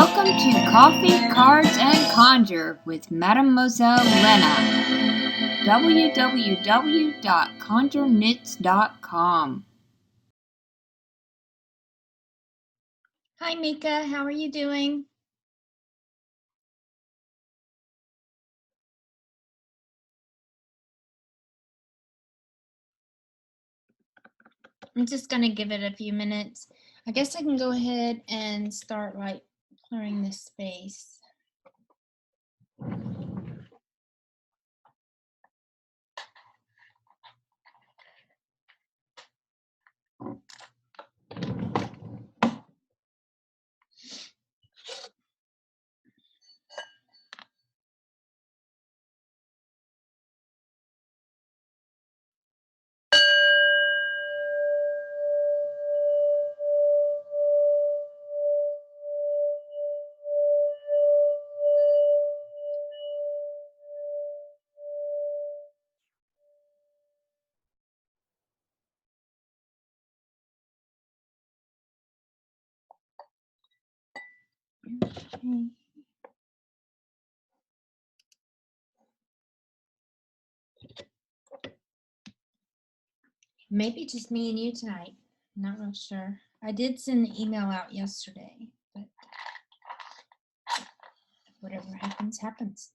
Welcome to Coffee, Cards, and Conjure with Mademoiselle Lynna. www.conjureknits.com. Hi, Mika. How are you doing? I'm just going to give it a few minutes. I guess I can go ahead and start clearing this space. Okay. Maybe just me and you tonight. Not real sure. I did send the email out yesterday, but whatever happens, happens.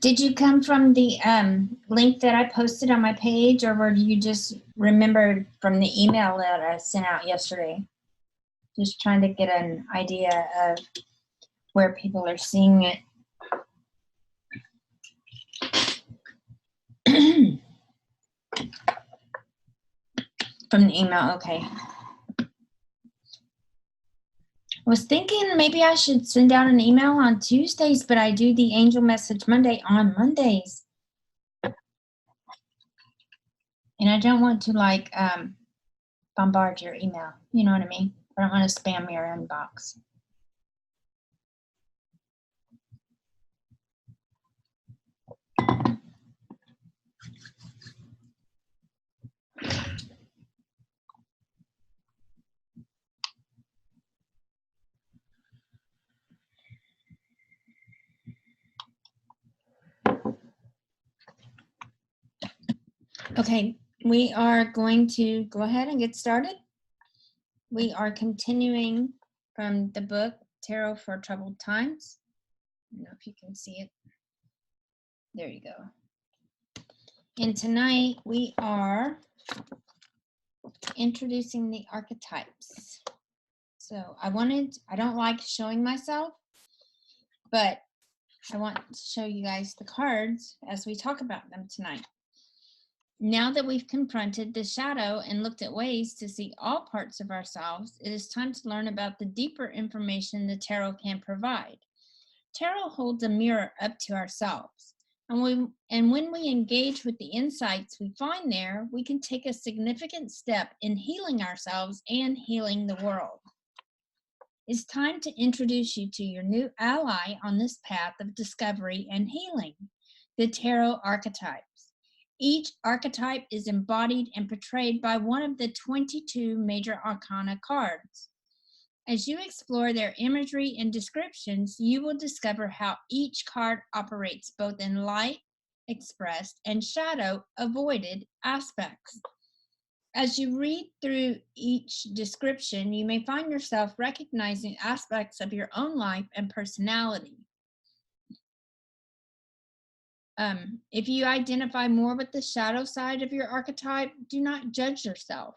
Did you come from the link that I posted on my page, or do you just remember from the email that I sent out yesterday? Just trying to get an idea of where people are seeing it. From the email, okay. I was thinking maybe I should send out an email on Tuesdays, but I do the Angel Message Monday on Mondays. And I don't want to bombard your email. You know what I mean? I don't want to spam your inbox. Okay, we are going to go ahead and get started. We are continuing from the book Tarot for Troubled Times. I don't know if you can see it. There you go. And tonight we are introducing the archetypes. So I don't like showing myself, but I want to show you guys the cards as we talk about them tonight. Now that we've confronted the shadow and looked at ways to see all parts of ourselves, it is time to learn about the deeper information the tarot can provide. Tarot holds a mirror up to ourselves, and when we engage with the insights we find there, we can take a significant step in healing ourselves and healing the world. It's time to introduce you to your new ally on this path of discovery and healing, the tarot archetypes. Each archetype is embodied and portrayed by one of the 22 major arcana cards. As you explore their imagery and descriptions, you will discover how each card operates both in light expressed, and shadow avoided aspects. As you read through each description, you may find yourself recognizing aspects of your own life and personality. If you identify more with the shadow side of your archetype, do not judge yourself.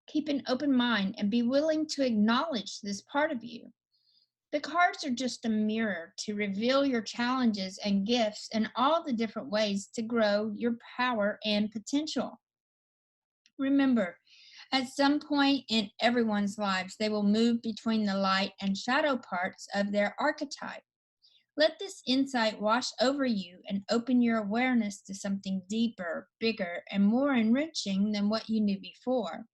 Keep an open mind and be willing to acknowledge this part of you. The cards are just a mirror to reveal your challenges and gifts and all the different ways to grow your power and potential. Remember, at some point in everyone's lives, they will move between the light and shadow parts of their archetype. Let this insight wash over you and open your awareness to something deeper, bigger, and more enriching than what you knew before.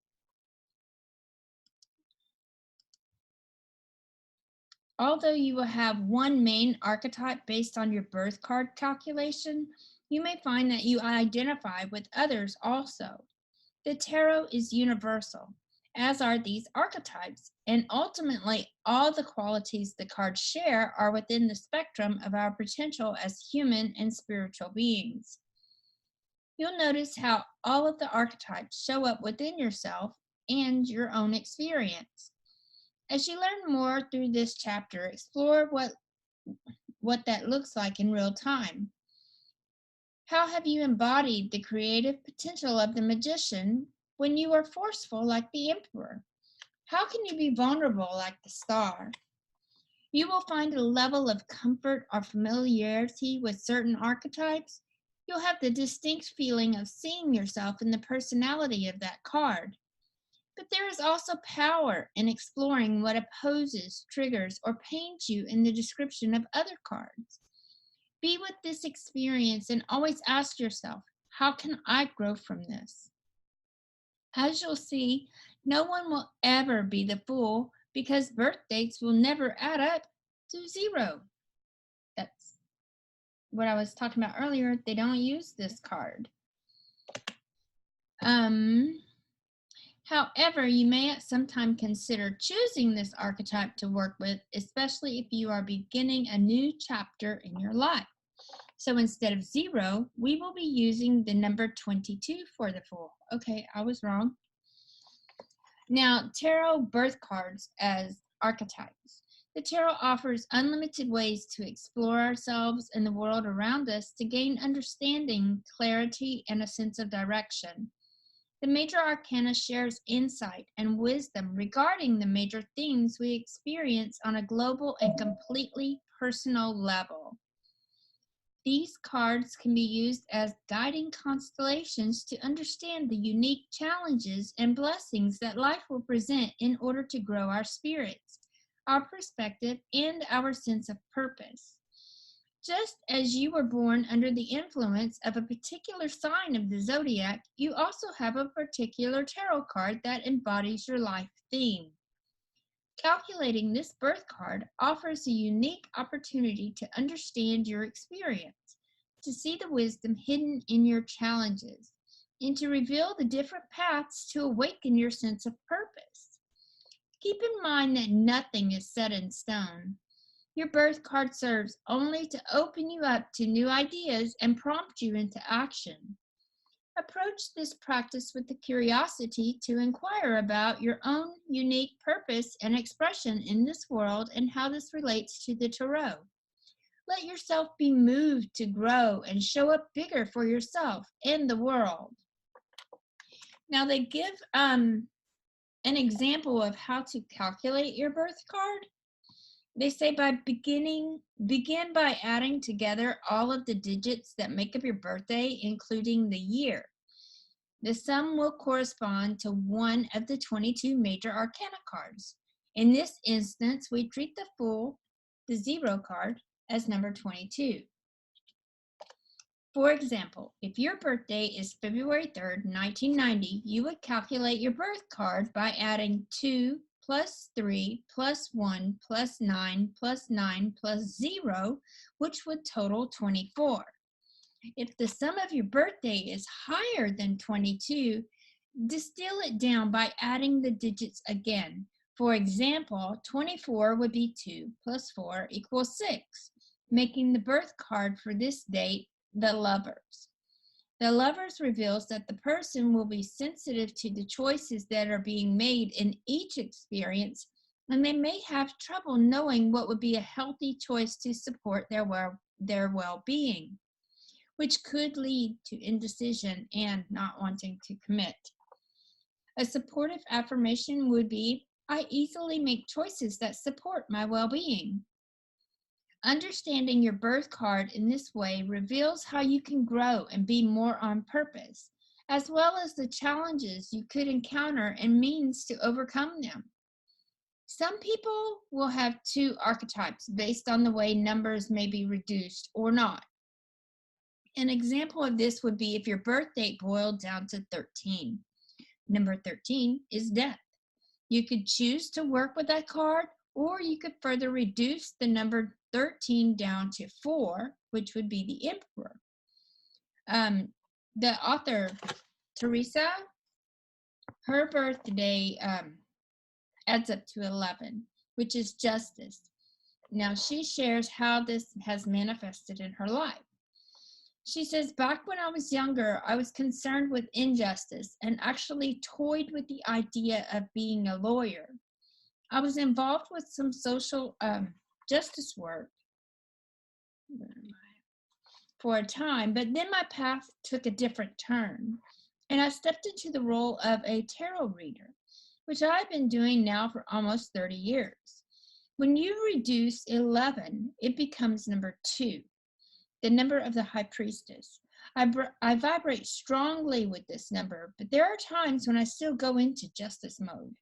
Although you will have one main archetype based on your birth card calculation, you may find that you identify with others also. The tarot is universal, as are these archetypes, and ultimately all the qualities the cards share are within the spectrum of our potential as human and spiritual beings. You'll notice how all of the archetypes show up within yourself and your own experience. As you learn more through this chapter, explore what that looks like in real time. How have you embodied the creative potential of the magician when you are forceful like the emperor? How can you be vulnerable like the star? You will find a level of comfort or familiarity with certain archetypes. You'll have the distinct feeling of seeing yourself in the personality of that card. But there is also power in exploring what opposes, triggers, or pains you in the description of other cards. Be with this experience and always ask yourself, how can I grow from this? As you'll see, no one will ever be the fool because birth dates will never add up to 0. That's what I was talking about earlier. They don't use this card. However, you may at some time consider choosing this archetype to work with, especially if you are beginning a new chapter in your life. So instead of 0, we will be using the number 22 for the Fool. Okay, I was wrong. Now, tarot birth cards as archetypes. The tarot offers unlimited ways to explore ourselves and the world around us to gain understanding, clarity, and a sense of direction. The major arcana shares insight and wisdom regarding the major themes we experience on a global and completely personal level. These cards can be used as guiding constellations to understand the unique challenges and blessings that life will present in order to grow our spirits, our perspective, and our sense of purpose. Just as you were born under the influence of a particular sign of the zodiac, you also have a particular tarot card that embodies your life theme. Calculating this birth card offers a unique opportunity to understand your experience, to see the wisdom hidden in your challenges, and to reveal the different paths to awaken your sense of purpose. Keep in mind that nothing is set in stone. Your birth card serves only to open you up to new ideas and prompt you into action. Approach this practice with the curiosity to inquire about your own unique purpose and expression in this world and how this relates to the tarot. Let yourself be moved to grow and show up bigger for yourself and the world. Now they give an example of how to calculate your birth card. They say begin by adding together all of the digits that make up your birthday, including the year. The sum will correspond to one of the 22 major arcana cards. In this instance, we treat the Fool, the 0 card, as number 22. For example, if your birthday is February 3rd, 1990, you would calculate your birth card by adding 2 plus 3 plus 1 plus 9 plus 9 plus 0, which would total 24. If the sum of your birthday is higher than 22, distill it down by adding the digits again. For example, 24 would be 2 plus 4 equals 6, making the birth card for this date the Lovers. The Lovers reveals that the person will be sensitive to the choices that are being made in each experience, and they may have trouble knowing what would be a healthy choice to support their well-being, which could lead to indecision and not wanting to commit. A supportive affirmation would be, I easily make choices that support my well-being. Understanding your birth card in this way reveals how you can grow and be more on purpose, as well as the challenges you could encounter and means to overcome them. Some people will have two archetypes based on the way numbers may be reduced or not. An example of this would be if your birth date boiled down to 13. Number 13 is death. You could choose to work with that card, or you could further reduce the number 13 down to 4, which would be the Emperor. The author, Teresa, her birthday adds up to 11, which is justice. Now, she shares how this has manifested in her life. She says, back when I was younger, I was concerned with injustice and actually toyed with the idea of being a lawyer. I was involved with some social justice work for a time, but then my path took a different turn, and I stepped into the role of a tarot reader, which I've been doing now for almost 30 years. When you reduce 11, it becomes number 2. The number of the High Priestess. I vibrate strongly with this number, but there are times when I still go into justice mode.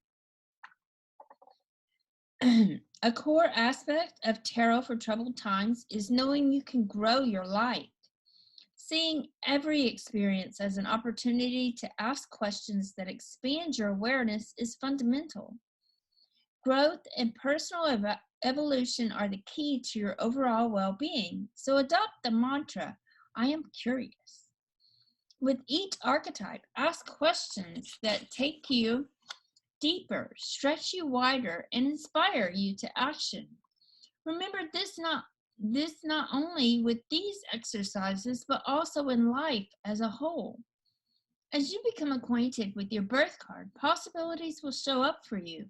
A core aspect of tarot for troubled times is knowing you can grow your light. Seeing every experience as an opportunity to ask questions that expand your awareness is fundamental. Growth and personal evolution are the key to your overall well-being, so adopt the mantra, I am curious. With each archetype, ask questions that take you deeper, stretch you wider, and inspire you to action. Remember this not only with these exercises, but also in life as a whole. As you become acquainted with your birth card, possibilities will show up for you.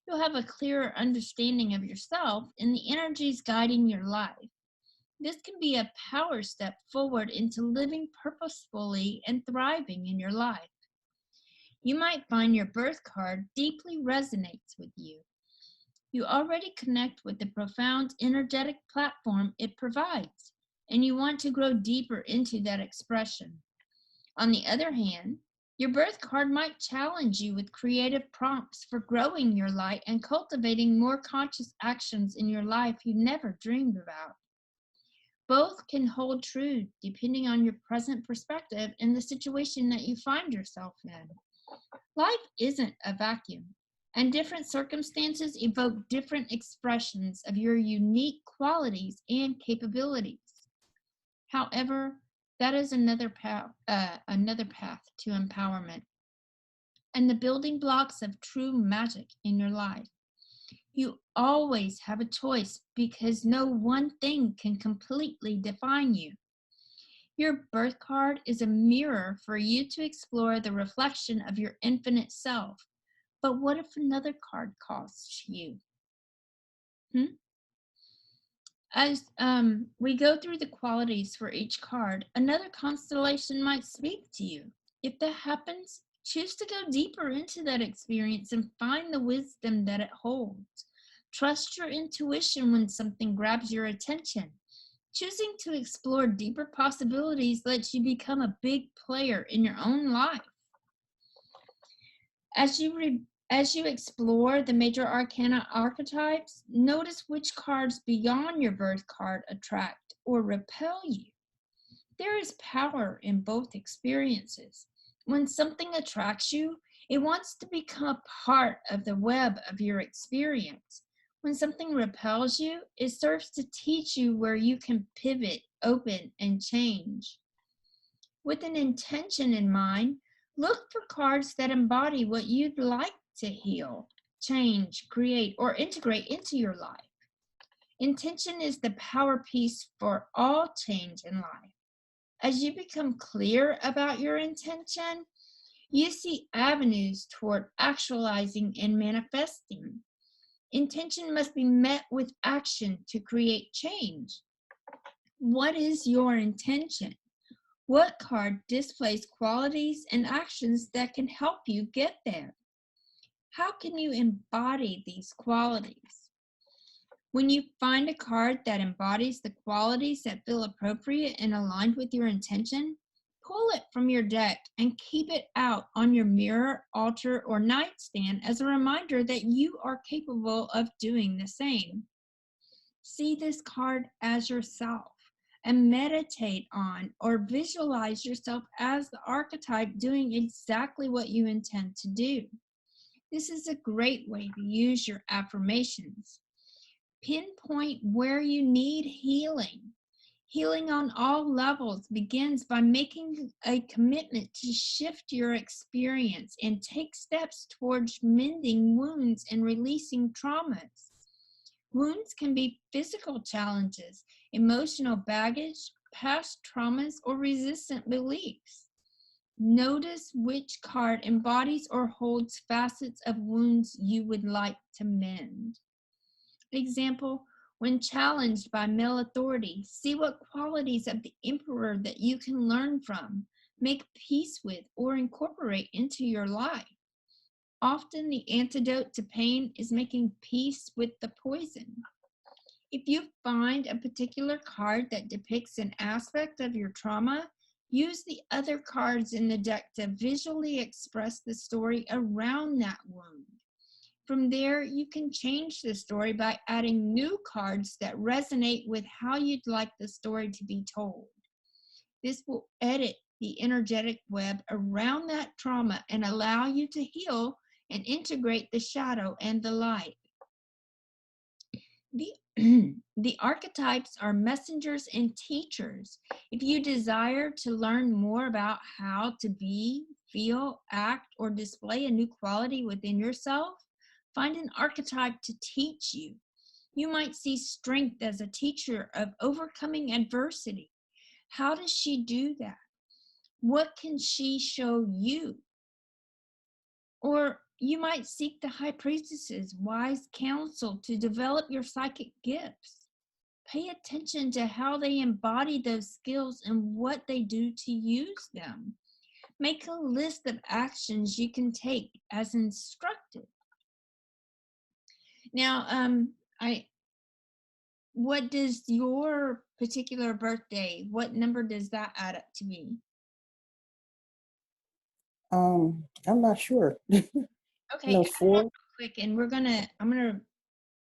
You'll have a clearer understanding of yourself and the energies guiding your life. This can be a power step forward into living purposefully and thriving in your life. You might find your birth card deeply resonates with you. You already connect with the profound energetic platform it provides, and you want to grow deeper into that expression. On the other hand, your birth card might challenge you with creative prompts for growing your light and cultivating more conscious actions in your life you never dreamed about. Both can hold true depending on your present perspective and the situation that you find yourself in. Life isn't a vacuum, and different circumstances evoke different expressions of your unique qualities and capabilities. However, that is another path to empowerment and the building blocks of true magic in your life. You always have a choice because no one thing can completely define you. Your birth card is a mirror for you to explore the reflection of your infinite self. But what if another card calls you? As we go through the qualities for each card, another constellation might speak to you. If that happens, choose to go deeper into that experience and find the wisdom that it holds. Trust your intuition when something grabs your attention. Choosing to explore deeper possibilities lets you become a big player in your own life. As you explore the major arcana archetypes, notice which cards beyond your birth card attract or repel you. There is power in both experiences. When something attracts you, it wants to become a part of the web of your experience. When something repels you, it serves to teach you where you can pivot, open, and change. With an intention in mind, look for cards that embody what you'd like to heal, change, create, or integrate into your life. Intention is the power piece for all change in life. As you become clear about your intention, you see avenues toward actualizing and manifesting. Intention must be met with action to create change. What is your intention? What card displays qualities and actions that can help you get there? How can you embody these qualities? When you find a card that embodies the qualities that feel appropriate and aligned with your intention, pull it from your deck and keep it out on your mirror, altar, or nightstand as a reminder that you are capable of doing the same. See this card as yourself and meditate on or visualize yourself as the archetype doing exactly what you intend to do. This is a great way to use your affirmations. Pinpoint where you need healing. Healing on all levels begins by making a commitment to shift your experience and take steps towards mending wounds and releasing traumas. Wounds can be physical challenges, emotional baggage, past traumas, or resistant beliefs. Notice which card embodies or holds facets of wounds you would like to mend. Example, when challenged by male authority, see what qualities of the emperor that you can learn from, make peace with, or incorporate into your life. Often the antidote to pain is making peace with the poison. If you find a particular card that depicts an aspect of your trauma, use the other cards in the deck to visually express the story around that wound. From there, you can change the story by adding new cards that resonate with how you'd like the story to be told. This will edit the energetic web around that trauma and allow you to heal and integrate the shadow and the light. The archetypes are messengers and teachers. If you desire to learn more about how to be, feel, act, or display a new quality within yourself, find an archetype to teach you. You might see strength as a teacher of overcoming adversity. How does she do that? What can she show you? Or you might seek the high priestess's wise counsel to develop your psychic gifts. Pay attention to how they embody those skills and what they do to use them. Make a list of actions you can take as instructed. Now, what does your particular birthday, what number does that add up to be? I'm not sure. Okay, No, add it up 4. real quick, and I'm gonna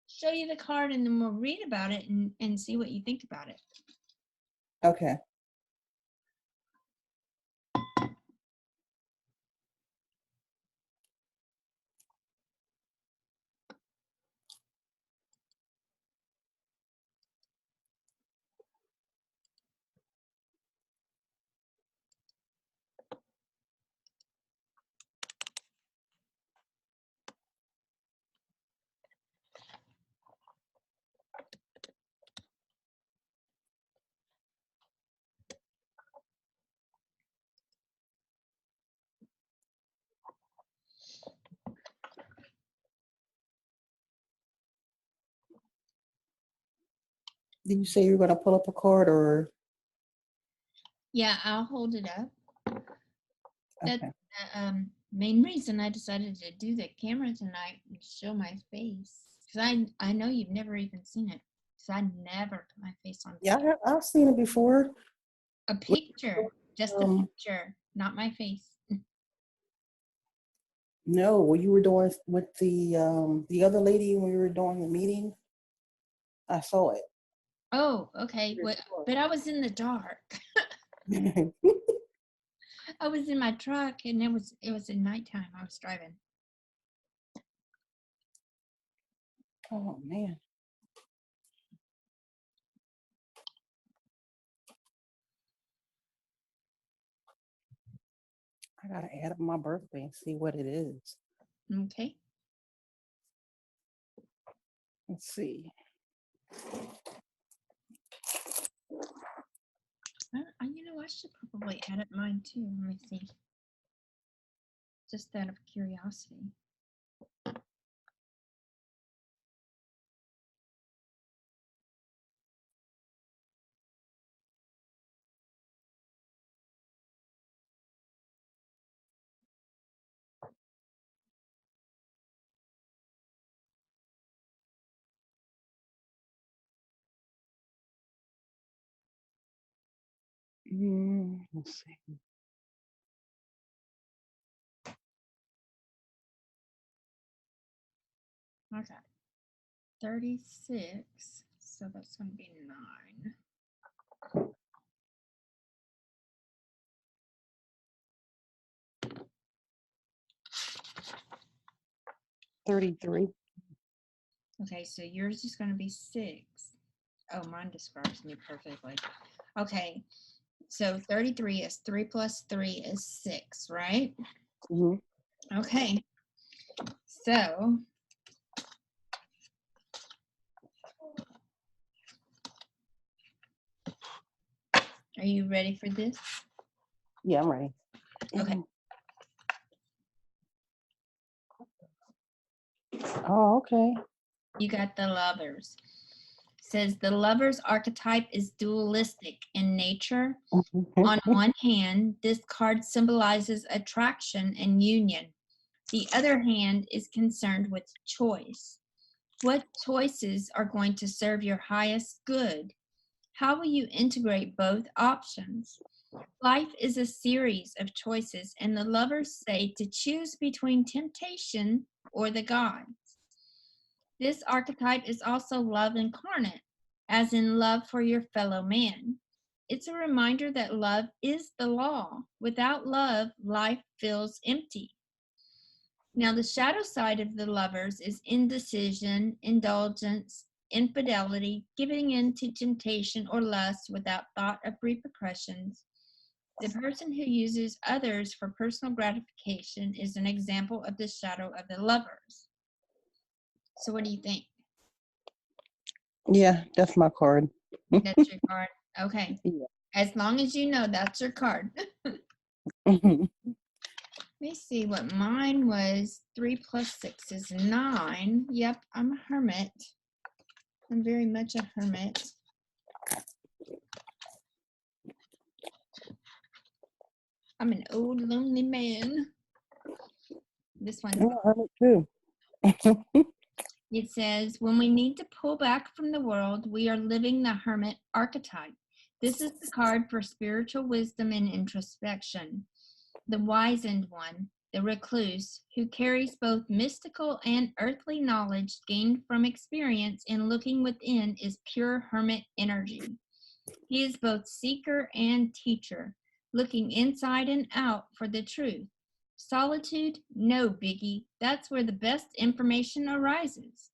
show you the card, and then we'll read about it and see what you think about it. Okay. Did you say you were going to pull up a card or? Yeah, I'll hold it up. That's Okay. the main reason I decided to do the camera tonight and show my face. Because I know you've never even seen it. Because I never put my face on Yeah, camera. I've seen it before. A picture. Just a picture. Not my face. No, what you were doing with the other lady when we were doing the meeting, I saw it. Oh, okay. But I was in the dark. I was in my truck, and it was at nighttime. I was driving. Oh man. I gotta add up my birthday and see what it is. Okay. Let's see. You know, I should probably edit mine too. Let me see. Just out of curiosity. Let's see. Okay. 36. So that's going to be 9. 33. Okay, so yours is going to be 6. Oh, mine describes me perfectly. Okay, so 33 is 3 plus 3 is 6, right? Mm-hmm. Okay, so are you ready for this? Yeah, I'm ready. Okay. Oh, okay. You got the Lovers. Says the Lovers archetype is dualistic in nature. On one hand, this card symbolizes attraction and union. The other hand is concerned with choice. What choices are going to serve your highest good? How will you integrate both options? Life is a series of choices, and the Lovers say to choose between temptation or the gods. This archetype is also love incarnate, as in love for your fellow man. It's a reminder that love is the law. Without love, life feels empty. Now, the shadow side of the Lovers is indecision, indulgence, infidelity, giving in to temptation or lust without thought of repercussions. The person who uses others for personal gratification is an example of the shadow of the Lovers. So, what do you think? Yeah, that's my card. That's your card. Okay. Yeah. As long as you know that's your card. Mhm. Let me see what mine was. 3 plus 6 is 9. Yep, I'm a hermit. I'm very much a hermit. I'm an old lonely man. This one. Yeah, I have it too. It says, when we need to pull back from the world, we are living the hermit archetype. This is the card for spiritual wisdom and introspection. The wizened one, the recluse, who carries both mystical and earthly knowledge gained from experience in looking within, is pure hermit energy. He is both seeker and teacher, looking inside and out for the truth. Solitude? No, Biggie. That's where the best information arises.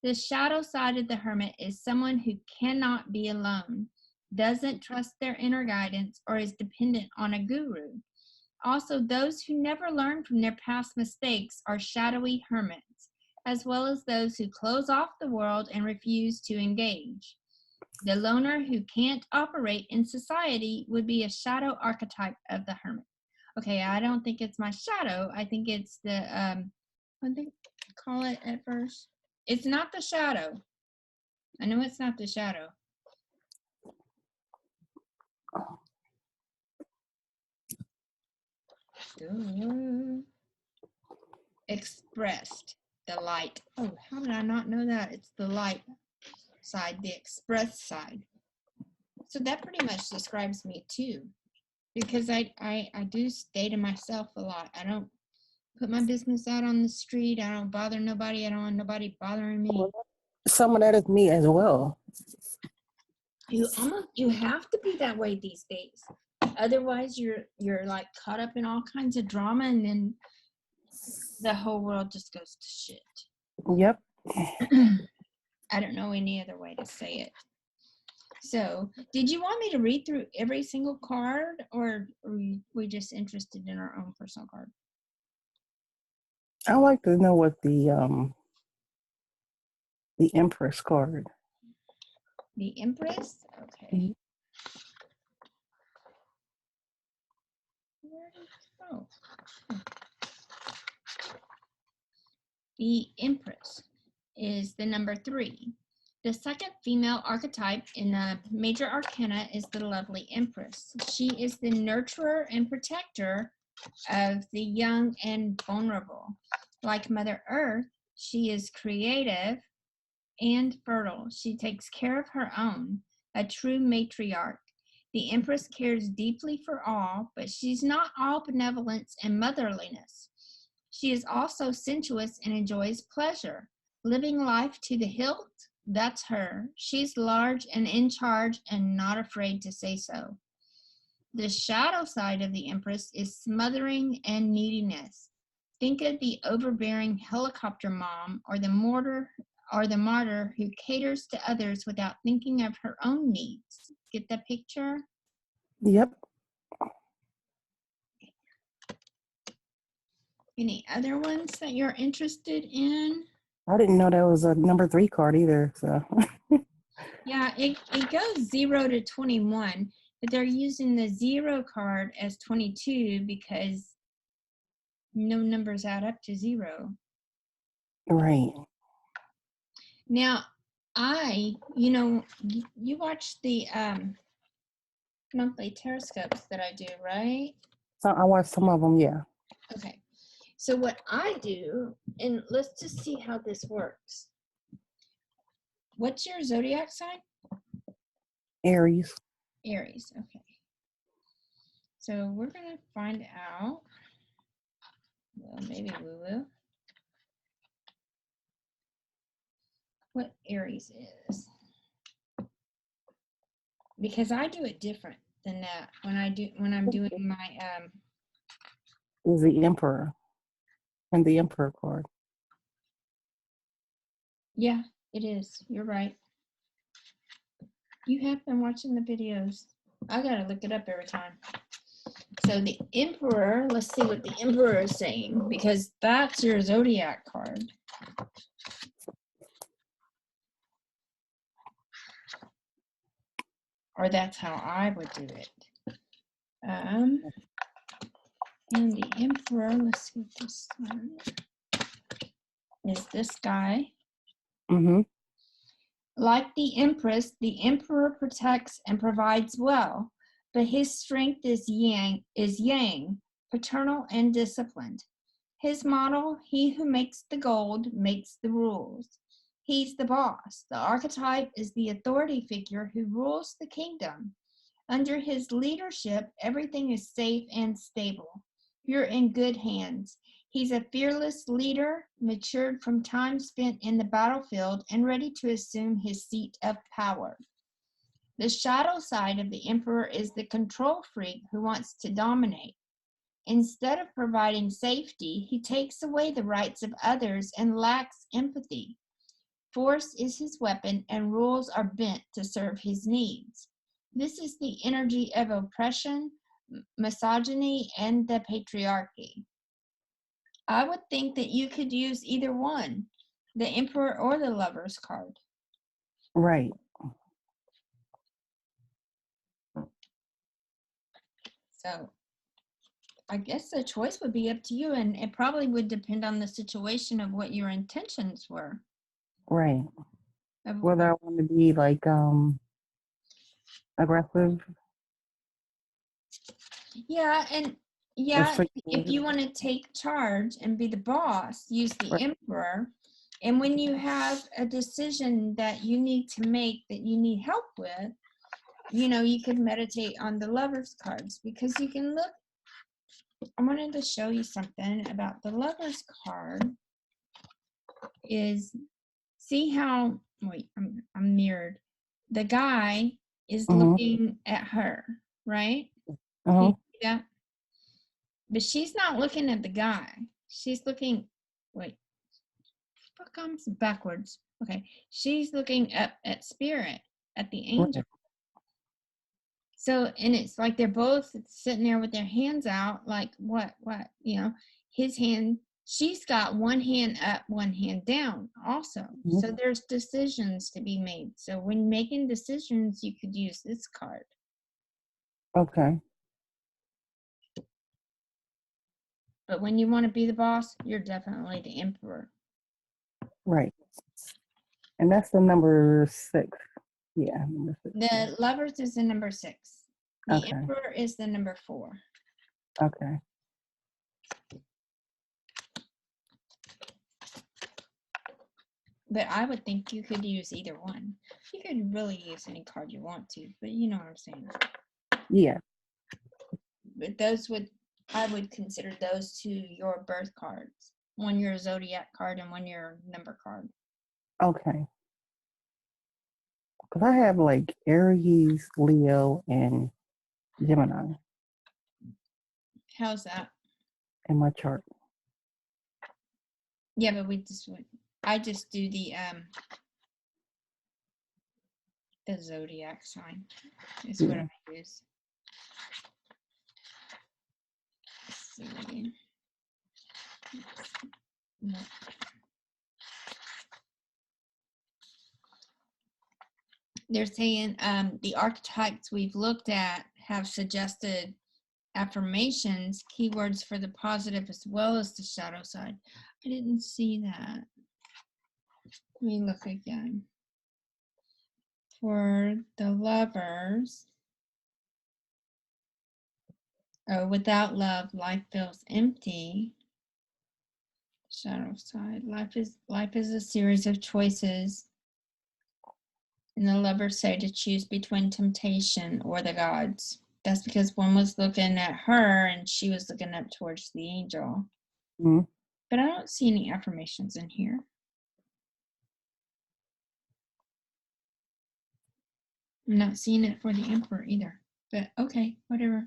The shadow side of the hermit is someone who cannot be alone, doesn't trust their inner guidance, or is dependent on a guru. Also, those who never learn from their past mistakes are shadowy hermits, as well as those who close off the world and refuse to engage. The loner who can't operate in society would be a shadow archetype of the hermit. Okay, I don't think it's my shadow. I think it's the, what did they call it at first? It's not the shadow. I know it's not the shadow. Expressed, the light. Oh, how did I not know that? It's the light side, the express side. So that pretty much describes me too, because I do stay to myself a lot. I don't put my business out on the street. I don't bother nobody. I don't want nobody bothering me. Some of that is me as well. You have to be that way these days. Otherwise, you're like caught up in all kinds of drama, and then the whole world just goes to shit. Yep. I don't know any other way to say it. So, did you want me to read through every single card, or are we just interested in our own personal card? I like to know what the Empress card. The Empress? Okay. Mhm. Where did it go? The Empress is the number 3. The second female archetype in the major arcana is the lovely Empress. She is the nurturer and protector of the young and vulnerable. Like Mother Earth, she is creative and fertile. She takes care of her own, a true matriarch. The Empress cares deeply for all, but she's not all benevolence and motherliness. She is also sensuous and enjoys pleasure. Living life to the hilt, that's her. She's large and in charge and not afraid to say so. The shadow side of the Empress is smothering and neediness. Think of the overbearing helicopter mom or the martyr who caters to others without thinking of her own needs. Get the picture? Yep. Any other ones that you're interested in? I didn't know that was a number 3 card either. So Yeah, it goes 0 to 21, but they're using the 0 card as 22 because no numbers add up to 0. right. Now, you watch the monthly teroscopes that I do, right? So I watched some of them. Yeah. Okay. So what I do, and let's just see how this works. What's your zodiac sign? Aries. Aries, okay. So we're going to find out. Well, maybe we will. What Aries is. Because I do it different than that when I'm doing my Is the Emperor and the Emperor card. yeah, it is. You're right. You have been watching the videos. I gotta look it up every time. So the Emperor, let's see what the Emperor is saying, because that's your zodiac card. Or that's how I would do it. And the Emperor, let's see what this one is. This guy. Mm-hmm. Like the Empress, the Emperor protects and provides well, but his strength is yang, paternal and disciplined. His motto, he who makes the gold makes the rules. He's the boss. The archetype is the authority figure who rules the kingdom. Under his leadership, everything is safe and stable. You're in good hands. He's a fearless leader, matured from time spent in the battlefield and ready to assume his seat of power. The shadow side of the Emperor is the control freak who wants to dominate. Instead of providing safety, he takes away the rights of others and lacks empathy. Force is his weapon and rules are bent to serve his needs. This is the energy of oppression, misogyny, and the patriarchy. I would think that you could use either one, the Emperor or the Lover's card. Right. So I guess the choice would be up to you, and it probably would depend on the situation of what your intentions were. Right. Whether I want to be like aggressive. Yeah, and yeah, if you want to take charge and be the boss, use the Emperor. And when you have a decision that you need to make that you need help with, you could meditate on the Lover's cards, because you can look. I wanted to show you something about the Lover's card. See how, wait, I'm mirrored. The guy is looking at her, right? Can you see that? But she's not looking at the guy. She's looking, wait, fuck, I'm backwards. Okay, she's looking up at Spirit, at the angel. So, and it's like they're both sitting there with their hands out, like what, his hand, she's got one hand up, one hand down also. So there's decisions to be made. So when making decisions, you could use this card. Okay. But when you want to be the boss, you're definitely the emperor. Right. And that's the number 6. Yeah, number 6. The lovers is the number 6. The Okay. emperor is the number 4. Okay. But I would think you could use either one. You could really use any card you want to, but you know what I'm saying. Yeah. But I would consider those 2 your birth cards. One your zodiac card and one your number card. Okay. Because I have like Aries, Leo, and Gemini How's that? in my chart. Yeah, but I just do the zodiac sign is what Yeah. I use. Let's see. No. They're saying the archetypes we've looked at have suggested affirmations, keywords for the positive as well as the shadow side. I didn't see that. Let me look again. For the lovers, without love, life feels empty. Shadow side, life is a series of choices. And the lovers say to choose between temptation or the gods. That's because one was looking at her and she was looking up towards the angel. Mm-hmm. But I don't see any affirmations in here. I'm not seeing it for the emperor either. But okay, whatever.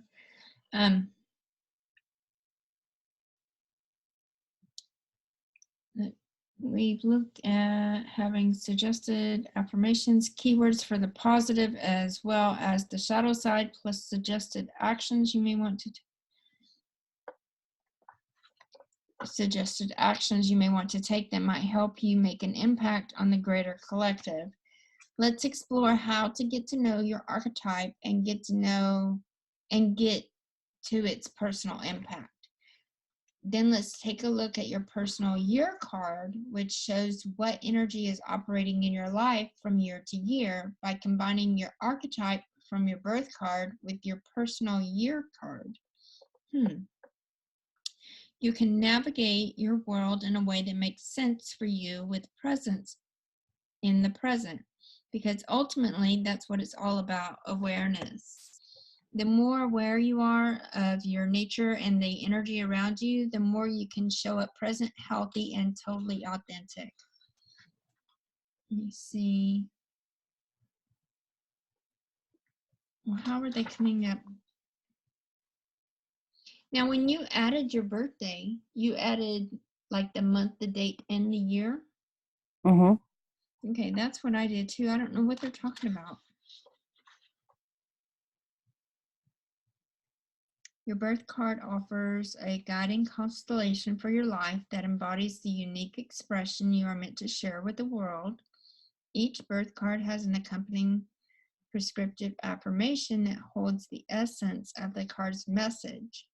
We've looked at having suggested affirmations, keywords for the positive as well as the shadow side, plus suggested actions you may want to take that might help you make an impact on the greater collective. Let's explore how to get to know your archetype and get to its personal impact. Then let's take a look at your personal year card, which shows what energy is operating in your life from year to year by combining your archetype from your birth card with your personal year card. You can navigate your world in a way that makes sense for you with presence in the present, because ultimately that's what it's all about, awareness. The more aware you are of your nature and the energy around you, the more you can show up present, healthy, and totally authentic. Let me see. Well, how are they coming up? Now, when you added your birthday, you added like the month, the date, and the year? Mm-hmm. Okay, that's what I did too. I don't know what they're talking about. Your birth card offers a guiding constellation for your life that embodies the unique expression you are meant to share with the world. Each birth card has an accompanying prescriptive affirmation that holds the essence of the card's message.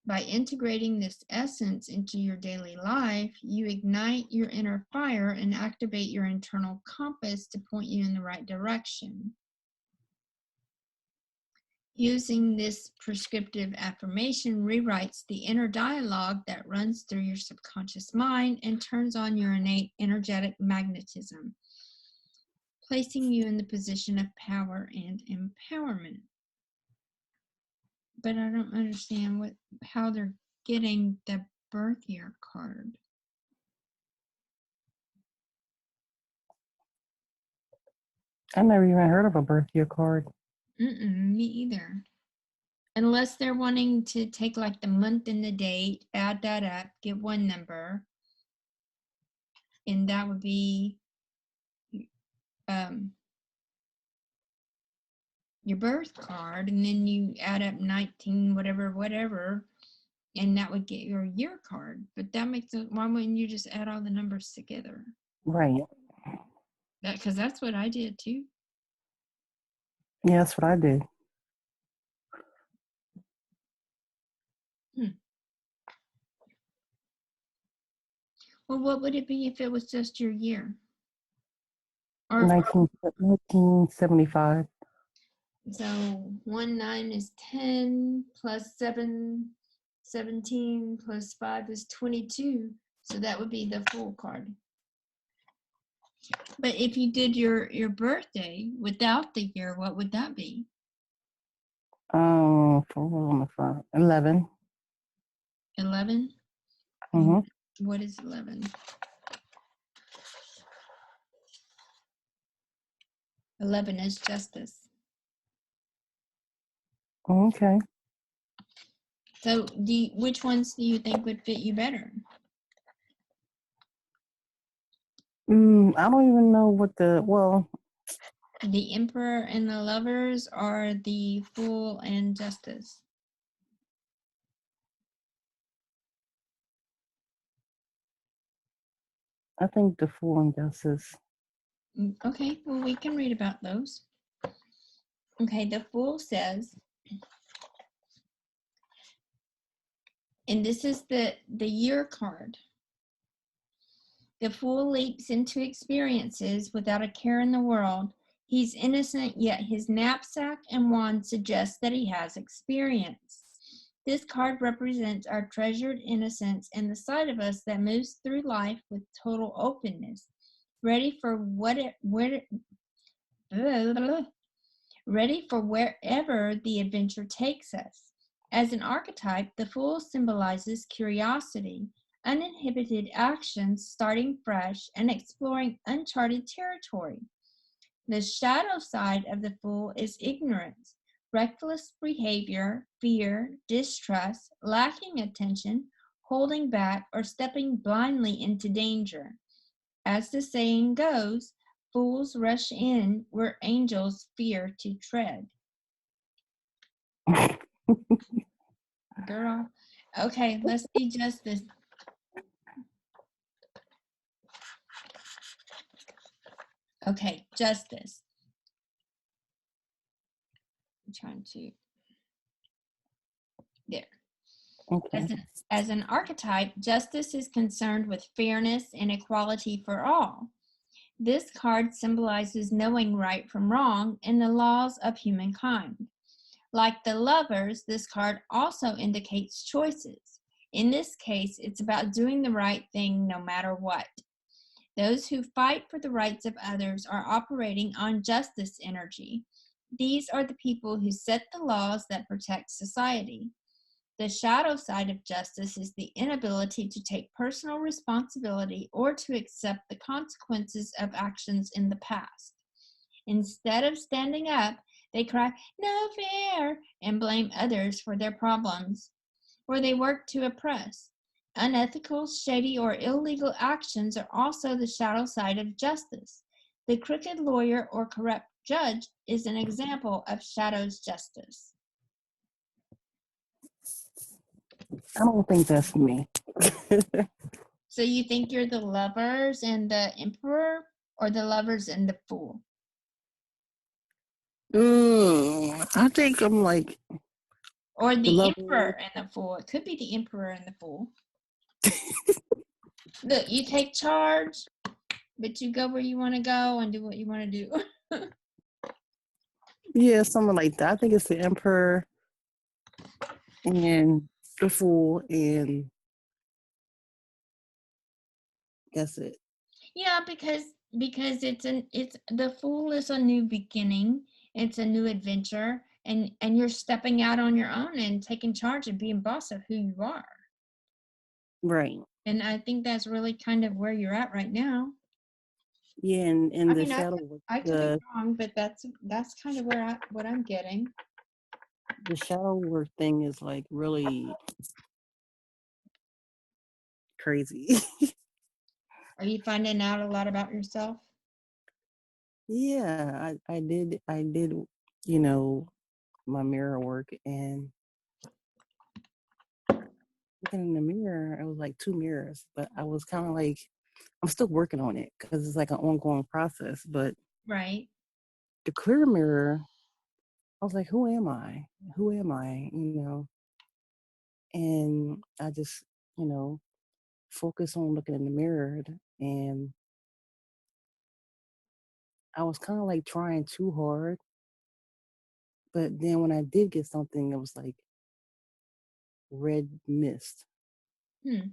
By integrating this essence into your daily life, you ignite your inner fire and activate your internal compass to point you in the right direction. Using this prescriptive affirmation rewrites the inner dialogue that runs through your subconscious mind and turns on your innate energetic magnetism, placing you in the position of power and empowerment. But I don't understand how they're getting the birth year card. I never even heard of a birth year card. Me either. Unless they're wanting to take like the month and the date, add that up, get one number, and that would be your birth card, and then you add up 19 whatever, and that would get your year card. But that makes it, why wouldn't you just add all the numbers together? Right. Because that's what I did too. Yeah, that's what I did. Well, what would it be if it was just your year? Or 1975. so 1 9 is 10 plus 7 17 plus 5 is 22. So that would be the Fool card. But if you did your birthday without the year, what would that be? 11. 11? Mm-hmm. What is 11? 11 is justice. Okay. So which ones do you think would fit you better? I don't even know what The Emperor and the Lovers, or the Fool and Justice? I think the Fool and Justice. Okay, well, we can read about those. Okay, the Fool says, and this is the year card. The Fool leaps into experiences without a care in the world. He's innocent, yet his knapsack and wand suggest that he has experience. This card represents our treasured innocence and the side of us that moves through life with total openness, ready for wherever the adventure takes us. As an archetype, the Fool symbolizes curiosity, uninhibited actions, starting fresh, and exploring uncharted territory. The shadow side of the Fool is ignorance, reckless behavior, fear, distrust, lacking attention, holding back, or stepping blindly into danger. As the saying goes, fools rush in where angels fear to tread. Girl. Okay, let's see justice. Okay, justice. I'm trying to. There. Okay. As an archetype, justice is concerned with fairness and equality for all. This card symbolizes knowing right from wrong and the laws of humankind. Like the Lovers, this card also indicates choices. In this case, it's about doing the right thing no matter what. Those who fight for the rights of others are operating on justice energy. These are the people who set the laws that protect society. The shadow side of justice is the inability to take personal responsibility or to accept the consequences of actions in the past. Instead of standing up, they cry, "No fair," and blame others for their problems, or they work to oppress. Unethical, shady, or illegal actions are also the shadow side of justice. The crooked lawyer or corrupt judge is an example of shadow's justice. I don't think that's me. So you think you're the Lovers and the Emperor, or the Lovers and the Fool? I think I'm like. Or the Lovers. Emperor and the Fool. It could be the Emperor and the Fool. Look, you take charge, but you go where you want to go and do what you want to do. Yeah, something like that. I think it's the Emperor and the Fool, and that's it. Yeah, because it's the Fool is a new beginning. It's a new adventure, and you're stepping out on your own and taking charge and being boss of who you are. Right. And I think that's really kind of where you're at right now. Yeah, and I the mean, shadow. I could be wrong, but that's kind of what I'm getting. The shadow work thing is like really crazy. Are you finding out a lot about yourself? Yeah, I did, my mirror work, and looking in the mirror, it was like 2 mirrors, but I was kind of like, I'm still working on it because it's like an ongoing process. But Right. the clear mirror, I was like, who am I? Who am I? And I just, focus on looking in the mirror, and I was kind of like trying too hard. But then when I did get something, it was like red mist. Hmm.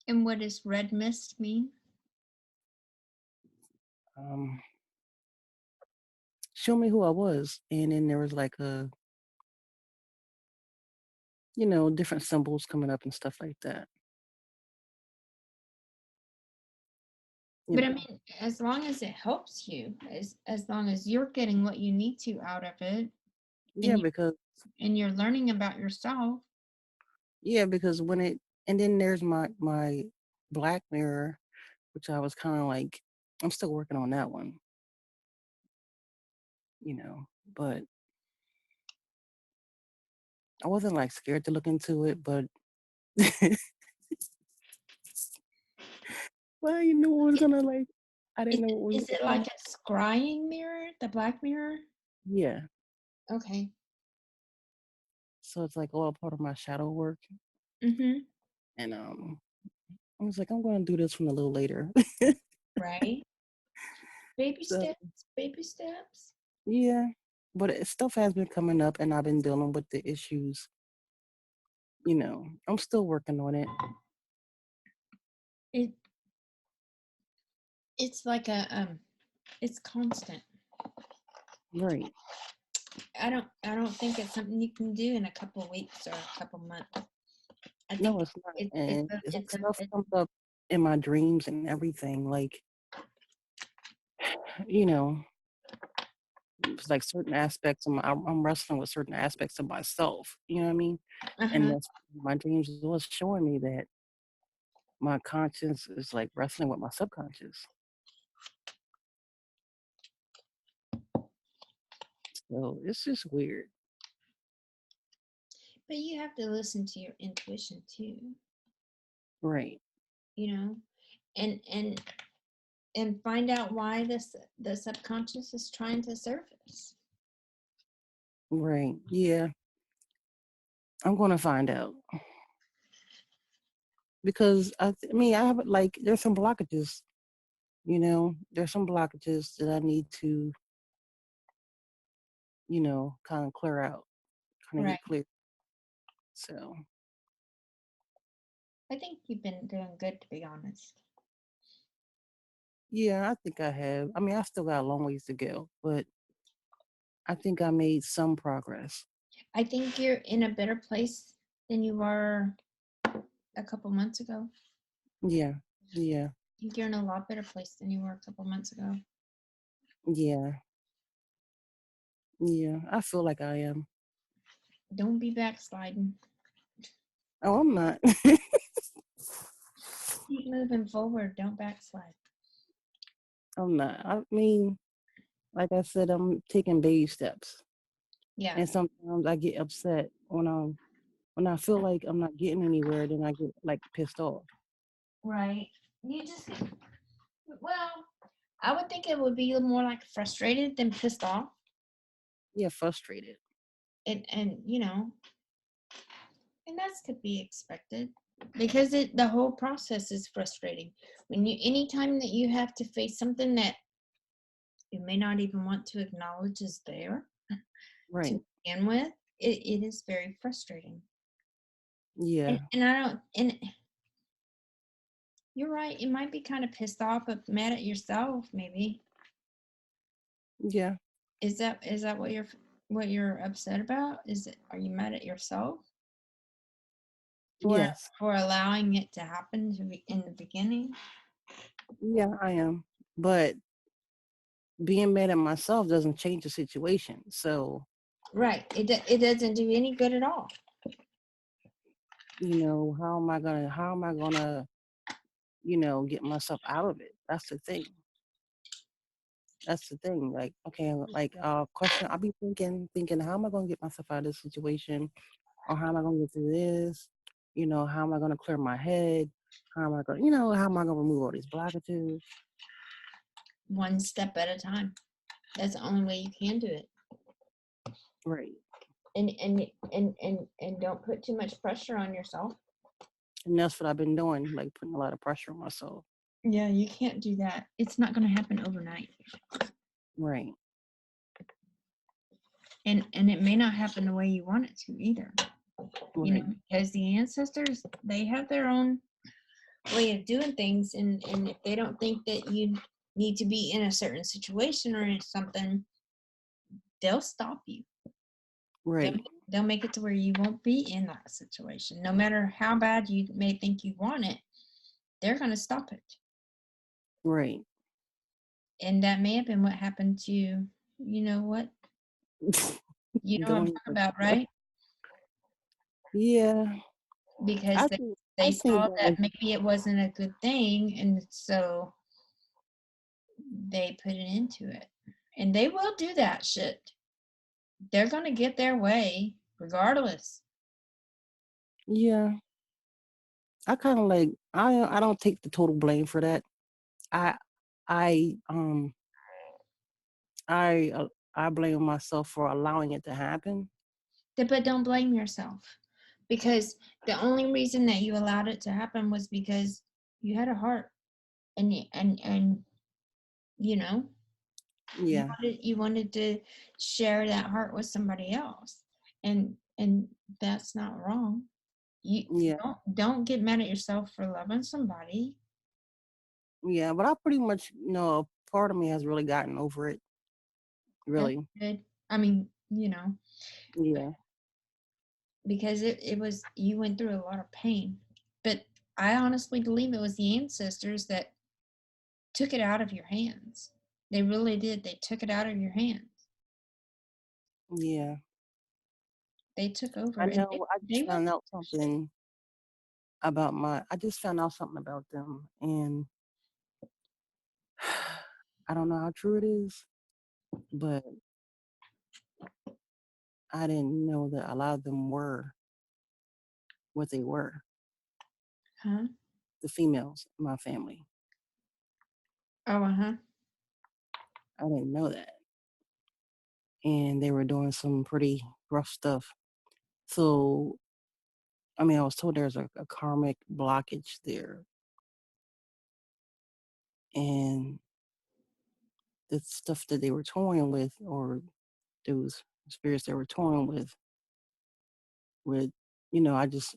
And what does red mist mean? Um, show me who I was, and then there was like different symbols coming up and stuff like that. You But I know, mean, as long as it helps you, as long as you're getting what you need to out of it, yeah, and because you're learning about yourself. when it, and then there's my black mirror, which I was kind of like, I'm still working on that one, but I wasn't like scared to look into it, but well, what was gonna like, I Is didn't know it, what was is gonna it like come. a scrying mirror, the black mirror? Yeah, Okay. so it's like all part of my shadow work, Mm-hmm. and I was like, I'm gonna do this one a little later. Right. Baby So steps, baby steps. yeah, but stuff has been coming up, and I've been dealing with the issues. I'm still working on it. It it's like it's constant. Right. I don't think it's something you can do in a couple of weeks or a couple of months. I think No, it's not. it's And a, it's like it's a stuff it's, comes up in my dreams and everything. Like, you know, it's like certain aspects of I'm wrestling with certain aspects of myself. You know what I mean? And uh-huh. that's my dreams was showing me that my conscience is like wrestling with my subconscious. So it's just weird. But you have to listen to your intuition too, Right. you know, and find out why the subconscious is trying to surface. Right. Yeah. I'm gonna find out because I mean I have like there's some blockages. There's some blockages that I need to kind of clear out, kind of Right. get clear. So I think you've been doing good, to be honest. yeah, I think I have. I mean, I still got a long ways to go, but I think I made some progress. I think you're in a better place than you were a couple months ago. Yeah. Yeah. I think you're in a lot better place than you were a couple months ago. Yeah. Yeah. I feel like I am. Don't be backsliding. Oh, I'm not. Keep moving forward. Don't backslide. I'm not. I mean, like I said, I'm taking baby steps. Yeah. And sometimes I get upset when I feel like I'm not getting anywhere, then I get like pissed off. Right. You just, well, I would think it would be more like frustrated than pissed off. Yeah, frustrated. And and that's to be expected because the whole process is frustrating. Anytime that you have to face something that you may not even want to acknowledge is there Right. to begin with, it is very frustrating. Yeah. And I don't, and you're right, you might be kind of pissed off but mad at yourself, maybe. Yeah. Is that what you're upset about? Are you mad at yourself for Yes. allowing it to happen in the beginning? Yeah, I am. But being mad at myself doesn't change the situation. So, Right. It doesn't do any good at all. how am I gonna, get myself out of it? That's the thing. That's the thing. Like, okay, like question I'll be thinking, how am I gonna get myself out of this situation? Or how am I gonna get through this? How am I gonna clear my head? How am I gonna remove all these blockages? One step at a time. That's the only way you can do it. Right. And don't put too much pressure on yourself. And that's what I've been doing, like putting a lot of pressure on myself. Yeah, you can't do that. It's not going to happen overnight. Right. And it may not happen the way you want it to either. You know, Right. because the ancestors, they have their own way of doing things, and if they don't think that you need to be in a certain situation or in something, they'll stop you. Right. They'll make it to where you won't be in that situation. No matter how bad you may think you want it, they're going to stop it. Right. And that may have been what happened to you know what you know what I'm Doing talking about, right? yeah. Because I they think saw that that was maybe it wasn't a good thing, and so they put it into it. And they will do that shit. They're going to get their way regardless. yeah. I kind of like I don't take the total blame for that. I I I uh, I blame myself for allowing it to happen. But don't blame yourself, because the only reason that you allowed it to happen was because you had a heart, and you know, Yeah. you wanted to share that heart with somebody else, and that's not wrong. You Yeah. don't get mad at yourself for loving somebody. Yeah, but I pretty much part of me has really gotten over it. That's Really. good. I mean, you know, Yeah. because it was, you went through a lot of pain, but I honestly believe it was the ancestors that took it out of your hands. They really did. They took it out of your hands. Yeah. They took over, I and know I they just will. found out something I just found out something about them, and I don't know how true it is, but I didn't know that a lot of them were what they were, Huh? the females in my family. Oh, uh-huh. I didn't know that. And they were doing some pretty rough stuff. So, I mean, I was told there's a karmic blockage there. And the stuff that they were toying with, or those spirits they were toying with, I just,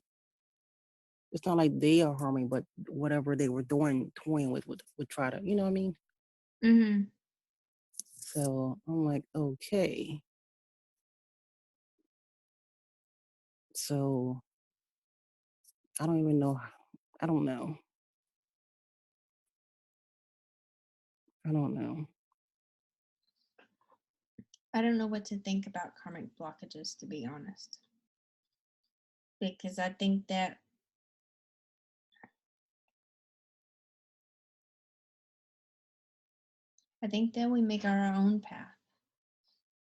it's not like they are harming, but whatever they were doing, toying with would try to, you know what I mean? Mm-hmm. So I'm like, okay. So I don't even know. I don't know. I don't know. I don't know what to think about karmic blockages, to be honest, because I think that we make our own path.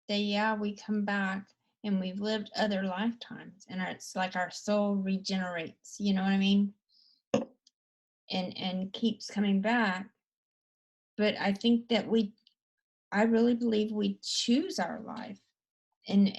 That, yeah, we come back and we've lived other lifetimes, and it's like our soul regenerates. You know what I mean? And keeps coming back. But I think that I really believe we choose our life, and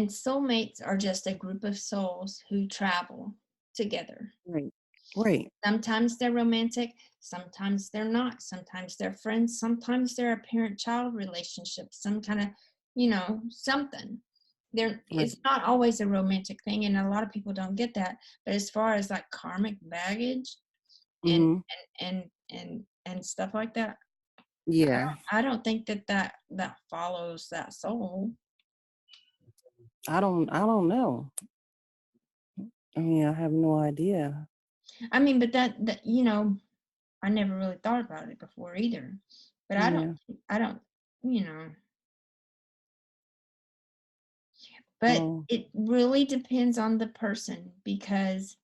soulmates are just a group of souls who travel together. Right. Right. Sometimes they're romantic, sometimes they're not, sometimes they're friends, sometimes they're a parent-child relationship, some kind of, something. Right. It's not always a romantic thing, and a lot of people don't get that. But as far as like karmic baggage and Mm-hmm. and stuff like that, Yeah. I don't think that follows that soul. I don't know. I mean, I have no idea. I mean, but that I never really thought about it before either. But Yeah. I don't, you know, but Well, it really depends on the person, because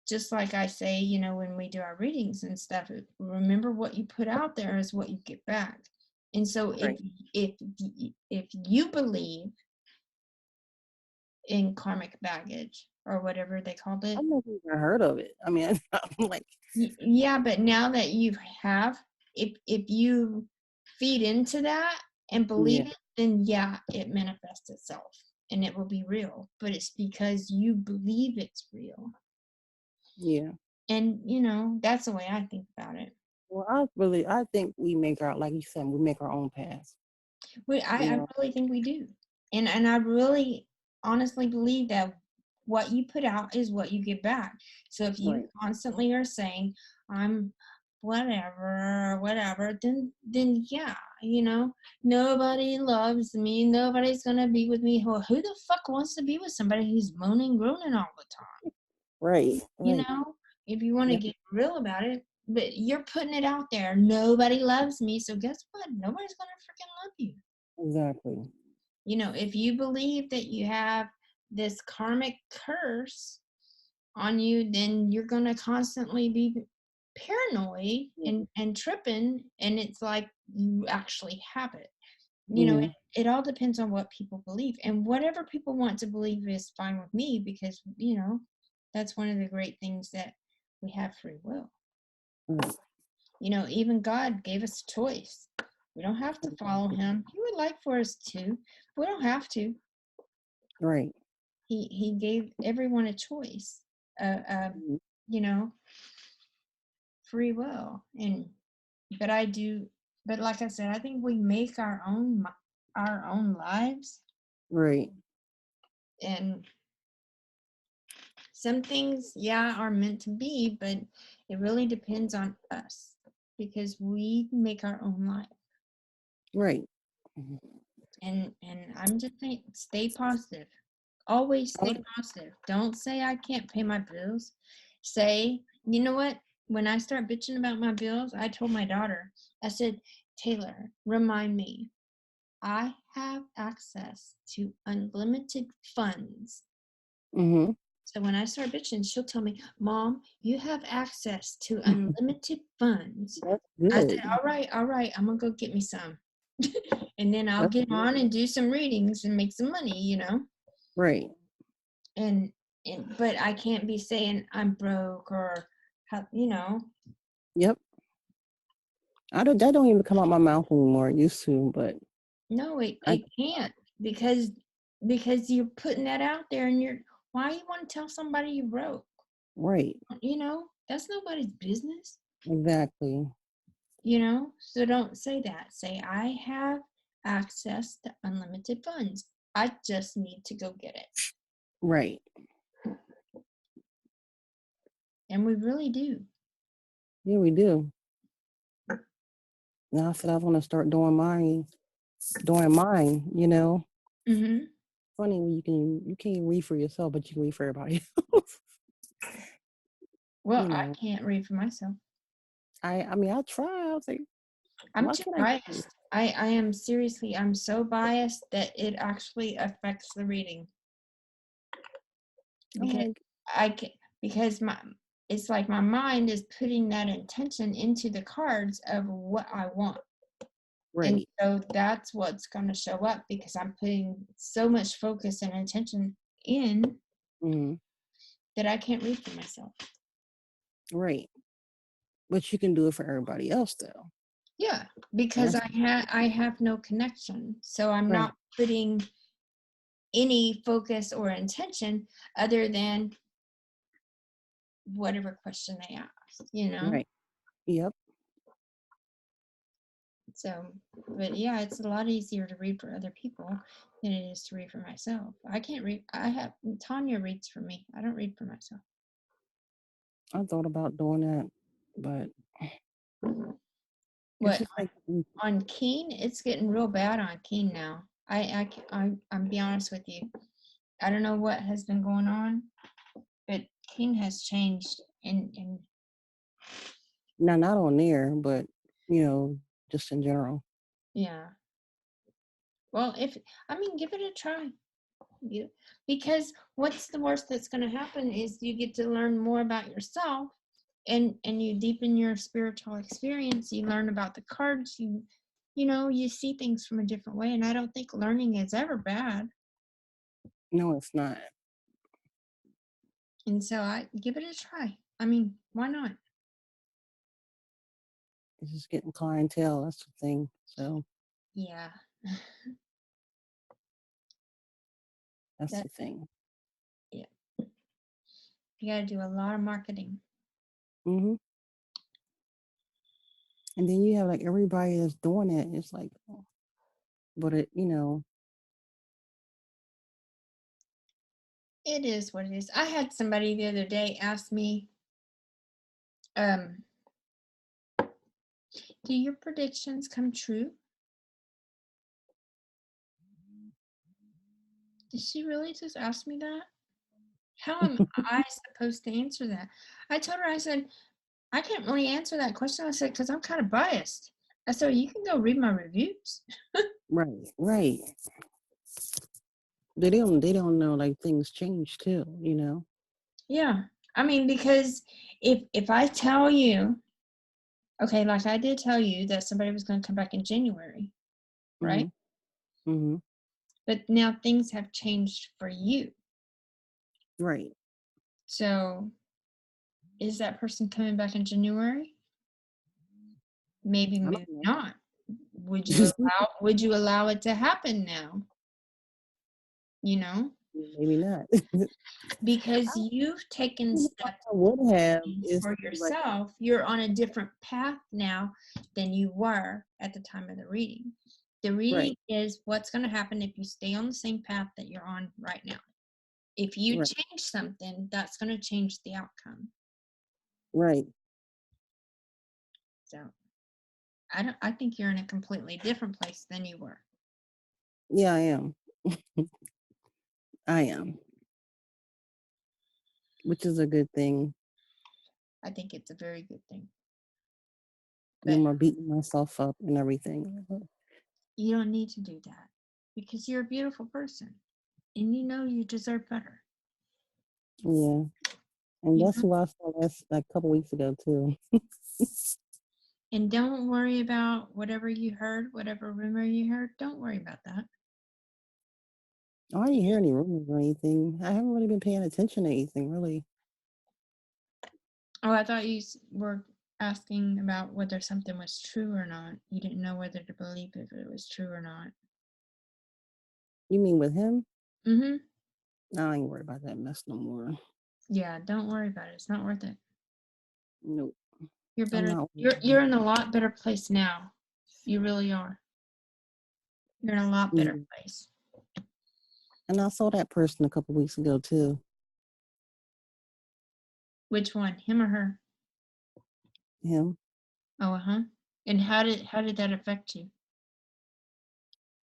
just like I say, when we do our readings and stuff, remember what you put out there is what you get back. And so right. if you believe in karmic baggage or whatever they called it, I've never even heard of it. I mean, I'm like, yeah, but now that you have, if you feed into that and believe Yeah. it, then yeah, it manifests itself and it will be real. But it's because you believe it's real. Yeah. And, that's the way I think about it. Well, I think we make our, like you said, we make our own path. You I know. really think we do. And I really honestly believe that what you put out is what you get back. So if you Right. constantly are saying, I'm whatever, then yeah, nobody loves me, nobody's gonna be with me. Well, who the fuck wants to be with somebody who's moaning, groaning all the time? Right. You Right. know, if you want to Yep. get real about it, but you're putting it out there. Nobody loves me, so guess what? Nobody's gonna freaking love you. Exactly. If you believe that you have this karmic curse on you, then you're going to constantly be paranoid Yeah. and tripping, and it's like you actually have it. Hmm. It all depends on what people believe, and whatever people want to believe is fine with me, because that's one of the great things, that we have free will. Right. Even God gave us a choice. We don't have to follow him. He would like for us to, but we don't have to. Right. He gave everyone a choice, Mhm. you know free will. But like I said, I think we make our own lives. Right. And some things, yeah, are meant to be, but it really depends on us, because we make our own life. Right. Mhm. And I'm just saying, stay positive. Always stay positive. Don't say I can't pay my bills. Say, you know what? When I start bitching about my bills, I told my daughter, I said, Taylor, remind me, I have access to unlimited funds. Mhm. So when I start bitching, she'll tell me, Mom, you have access to unlimited funds. That's I said, good. all right, I'm gonna go get me some. And then I'll That's get good. on and do some readings and make some money. Right. And but I can't be saying I'm broke, or Yep. That don't even come out my mouth anymore. It used to, but no, it, I it can't, because you're putting that out there, and why you want to tell somebody you broke? right. That's nobody's business. Exactly. So don't say that. Say, I have access to unlimited funds. I just need to go get it. Right. And we really do. Yeah, we do. Now I said I was gonna start doing mine, you know. Mm-hmm. Funny when you can't read for yourself, but you can read for everybody else. Well, You I know. can't read for myself. I mean I try. I was like, I'm why too can't I get this? biased. I am seriously, I'm so biased that it actually affects the reading. I'm Because like, I can, because it's like my mind is putting that intention into the cards of what I want. And right. so that's what's going to show up, because I'm putting so much focus and intention in, Mhm. that I can't read for myself. Right. But you can do it for everybody else though. Yeah, because That's I have no connection. So I'm right. not putting any focus or intention other than whatever question they ask. Right. Yep. So, but yeah, it's a lot easier to read for other people than it is to read for myself. I can't read. Tanya reads for me. I don't read for myself. I thought about doing that, but it's What, just like on Keen? It's getting real bad on Keen now. I'm be honest with you. I don't know what has been going on, but Keen has changed. And now not on there, but just in general. yeah. Well, give it a try. Because what's the worst that's going to happen is you get to learn more about yourself, and you deepen your spiritual experience. You learn about the cards. You see things from a different way, and I don't think learning is ever bad. No, it's not. And so I give it a try. Why not? It's just getting clientele. That's the thing. So Yeah, That's That, the thing. yeah. You got to do a lot of marketing. Hmm. And then you have like everybody that's doing it. It's like, but it, It is what it is. I had somebody the other day ask me, do your predictions come true? Did she really just ask me that? How am I supposed to answer that? I told her, I said, I can't really answer that question. I said, because I'm kind of biased. I said, you can go read my reviews. right, right. They don't know like things change too, Yeah. I mean, because if I tell you, okay, like I did tell you that somebody was going to come back in January, right? Mm-hmm. But now things have changed for you. Right. So is that person coming back in January? Maybe, I maybe don't know. not. Would you allow it to happen now? Maybe not. Because you've taken steps I would have is for like, yourself. You're on a different path now than you were at the time of the reading. The reading right, is what's going to happen if you stay on the same path that you're on right now. If you right, change something, that's going to change the outcome. right. So I think you're in a completely different place than you were. Yeah, I am. I am. Which is a good thing. I think it's a very good thing. No But more beating myself up and everything. you don't need to do that because you're a beautiful person and you deserve better. Yeah. And You that's know? who I saw last like a couple weeks ago too. And don't worry about whatever you heard, whatever rumor you heard. Don't worry about that. I didn't hear any rumors or anything. I haven't really been paying attention to anything really. Oh, I thought you were asking about whether something was true or not. You didn't know whether to believe if it was true or not. You mean with him? Mm-hmm. No, I ain't worried about that mess no more. Yeah, don't worry about it. It's not worth it. Nope. You're I'm better. not You're in a lot better place now. You really are. You're in a lot better Mhm. place. And I saw that person a couple weeks ago too. Which one? Him or her? Him. Oh, uh-huh. And how did that affect you?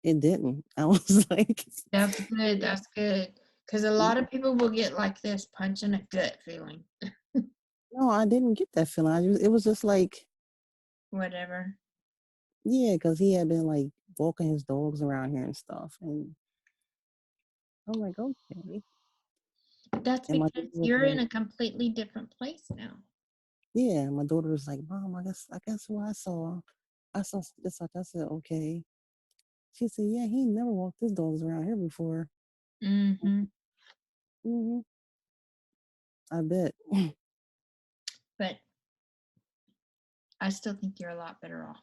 It didn't. I was like, That's good. That's good. Because a lot of people will get like this punch in a gut feeling. no, I didn't get that feeling. It was just like, Whatever. yeah, because he had been like walking his dogs around here and stuff. And I'm like, okay. That's And my because daughter was you're in like, a completely different place now. yeah, my daughter was like, Mom, I guess who I saw this such. I said, okay. She said, yeah, he never walked his dogs around here before. Mm-hmm. Hmm. I bet. But I still think you're a lot better off.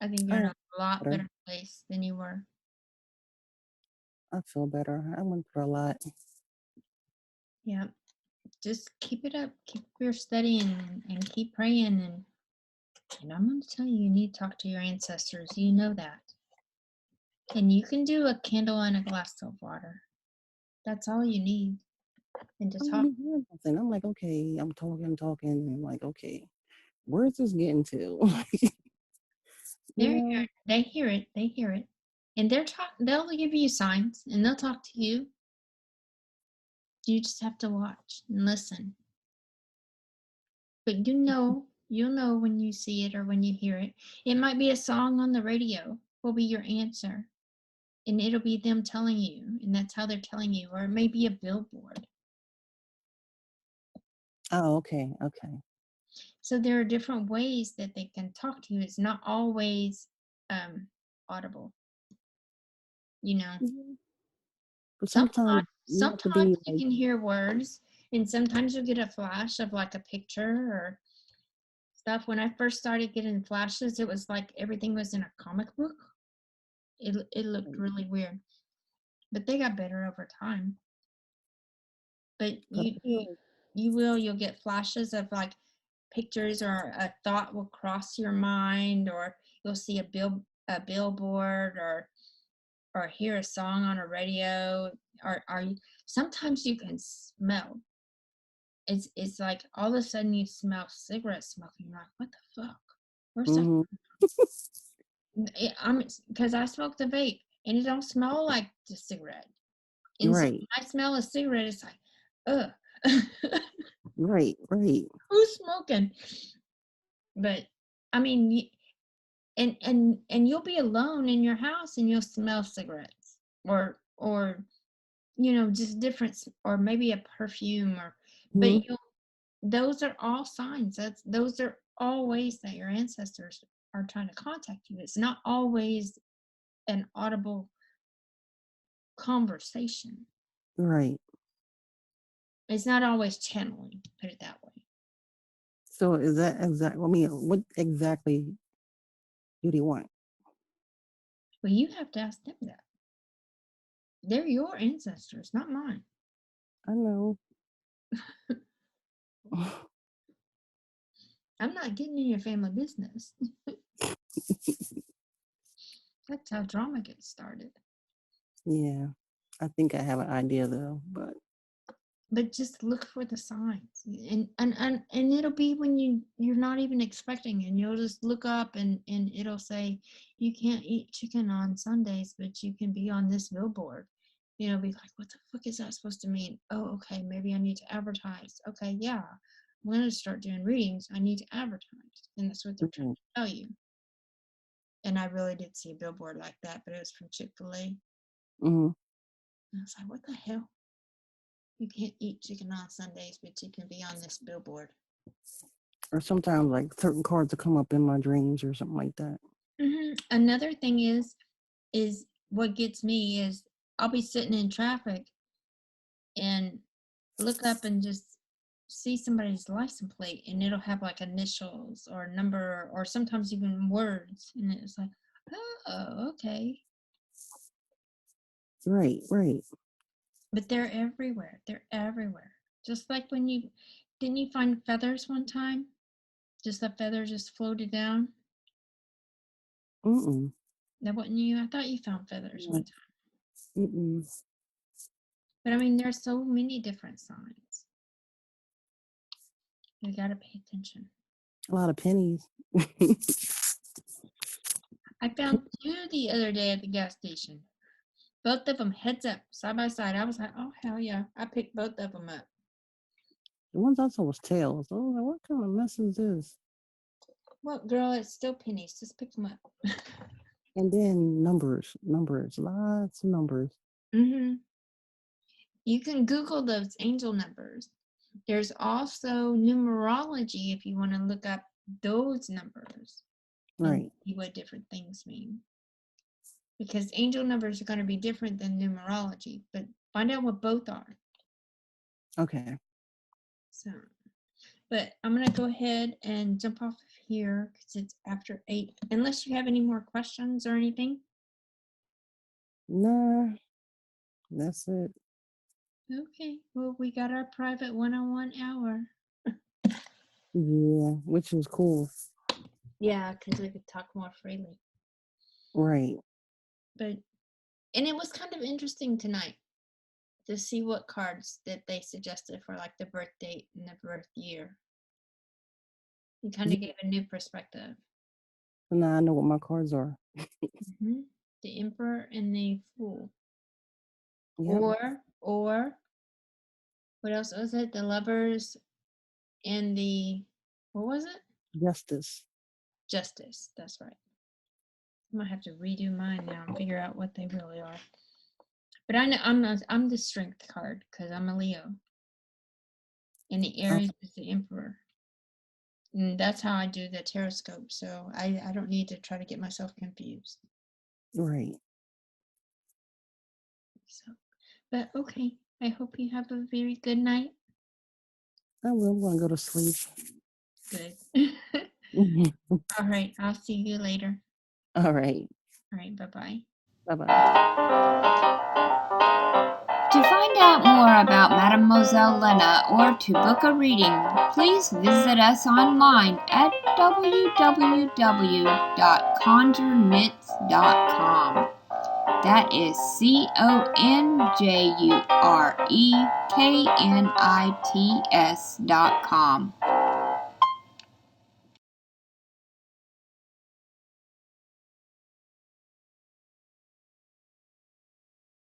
I think I you're in am a lot better. better place than you were. I feel better. I went through a lot. Yeah. Just keep it up. Keep your studying and keep praying. And I'm going to tell you, you need to talk to your ancestors. You know that. And you can do a candle and a glass of water. That's all you need. And to I don't talk. be hearing nothing. I'm like, okay, I'm talking, and I'm like, okay, where's this getting to? you know? They hear it. They hear it. And they'll give you signs and they'll talk to you. You just have to watch and listen. But you'll know when you see it or when you hear it. It might be a song on the radio will be your answer. And it'll be them telling you, and that's how they're telling you, or it may be a billboard. Oh, okay, okay. So there are different ways that they can talk to you. It's not always audible, you know. Mhm. But Sometimes sometimes you have to sometimes be you like, can hear words, and sometimes you'll get a flash of like a picture or stuff. When I first started getting flashes, it was like everything was in a comic book. It looked really weird, but they got better over time. But you'll get flashes of like pictures, or a thought will cross your mind, or you'll see a billboard, or hear a song on a radio, or sometimes you can smell. It's like all of a sudden you smell cigarette smoke and you're like, what the fuck? Where's that? Because I smoked a vape and it don't smell like the cigarette. And so when I smell a cigarette, it's like, ugh. Right. Who's smoking? But I mean, and you'll be alone in your house and you'll smell cigarettes, or just different, or maybe a perfume, but those are all signs. Those are all ways that your ancestors are trying to contact you. It's not always an audible conversation. Right. It's not always channeling, put it that way. So is that exactly, I mean, what exactly do they want? Well, you have to ask them that. They're your ancestors, not mine. I know. I'm not getting in your family business. That's how drama gets started. Yeah. I think I have an idea though, but just look for the signs, and it'll be when you're not even expecting it, and you'll just look up and it'll say you can't eat chicken on Sundays, but you can be on this billboard. Be like, what the fuck is that supposed to mean? Oh, okay, maybe I need to advertise. Okay, yeah, I'm gonna start doing readings. I need to advertise, and that's what they're trying to tell you. And I really did see a billboard like that, but it was from Chick-fil-A. And I was like, what the hell? You can't eat chicken on Sundays, but you can be on this billboard. or sometimes like certain cards will come up in my dreams or something like that. Another thing is what gets me is I'll be sitting in traffic and look up and just see somebody's license plate, and it'll have like initials or number, or sometimes even words, and it's like, oh, okay. Right. But they're everywhere. Just like when didn't you find feathers one time? Just a feather just floated down. That wasn't you? I thought you found feathers one time. But I mean, there's so many different signs. You gotta pay attention. A lot of pennies. I found 2 the other day at the gas station. Both of them heads up, side by side. I was like, oh, hell yeah. I picked both of them up. The ones I saw was tails. Oh, what kind of mess is this? Well, girl, it's still pennies. Just pick them up. And then numbers, lots of numbers. You can Google those angel numbers. There's also numerology if you want to look up those numbers. Right. And see what different things mean. Because angel numbers are going to be different than numerology, but find out what both are. Okay. So, but I'm going to go ahead and jump off of here because it's after 8. Unless you have any more questions or anything. Nah, that's it. Okay. Well, we got our private one-on-one hour. Yeah, which is cool. Yeah, because we could talk more freely. Right. And it was kind of interesting tonight to see what cards that they suggested for like the birth date and the birth year. It kind of gave a new perspective. So now I know what my cards are. The Emperor and the Fool. Yep. Or what else was it? The Lovers and the, what was it? Justice. That's right. I might have to redo mine now and figure out what they really are. But I know I'm the Strength card because I'm a Leo. And the Aries is the Emperor. And that's how I do the Taroscope. So I don't need to try to get myself confused. Right. So, but okay. I hope you have a very good night. I will. I'm going to go to sleep. Good. All right. I'll see you later. All right. All right. Bye-bye. Bye-bye. To find out more about Mademoiselle Lynna or to book a reading, please visit us online at www.conjureknits.com. That is CONJUREKNITS.com.